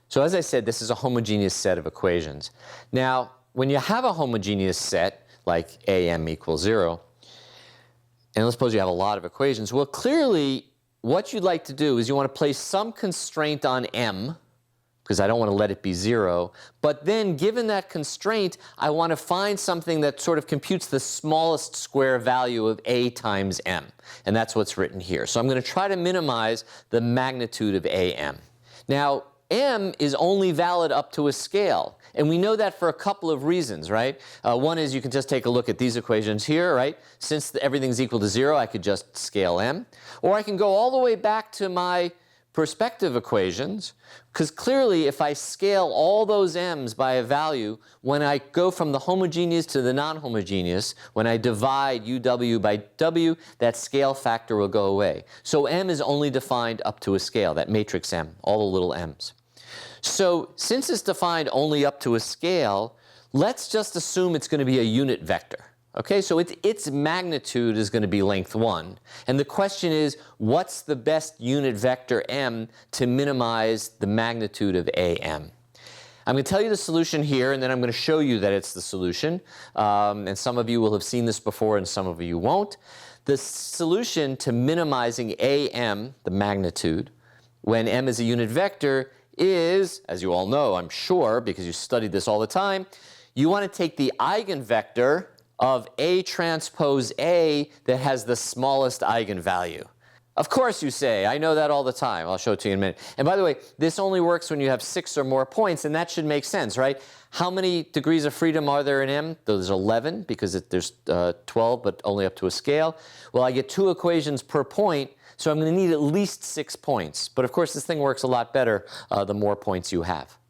So as I said, this is a homogeneous set of equations. Now, when you have a homogeneous set, like AM equals 0, and let's suppose you have a lot of equations, well, clearly what you'd like to do is you want to place some constraint on M, because I don't want to let it be 0. But then, given that constraint, I want to find something that sort of computes the smallest square value of A times M. And that's what's written here. So I'm going to try to minimize the magnitude of AM. Now, M is only valid up to a scale. And we know that for a couple of reasons, right? One is you can just take a look at these equations here, right? Since everything's equal to 0, I could just scale M. Or I can go all the way back to my perspective equations, because clearly if I scale all those m's by a value, when I go from the homogeneous to the non-homogeneous, when I divide uw by w, that scale factor will go away. So m is only defined up to a scale, that matrix m, all the little m's. So since it's defined only up to a scale, let's just assume it's going to be a unit vector. Okay, so its magnitude is going to be length 1. And the question is, what's the best unit vector m to minimize the magnitude of am? I'm going to tell you the solution here, and then I'm going to show you that it's the solution. And some of you will have seen this before, and some of you won't. The solution to minimizing am, the magnitude, when m is a unit vector is, as you all know, I'm sure, because you studied this all the time, you want to take the eigenvector of A transpose A that has the smallest eigenvalue. Of course, you say, I know that all the time. I'll show it to you in a minute. And by the way, this only works when you have 6 or more points, and that should make sense, right? How many degrees of freedom are there in M? There's 11, because there's 12, but only up to a scale. Well, I get 2 equations per point, so I'm going to need at least 6 points. But of course, this thing works a lot better the more points you have.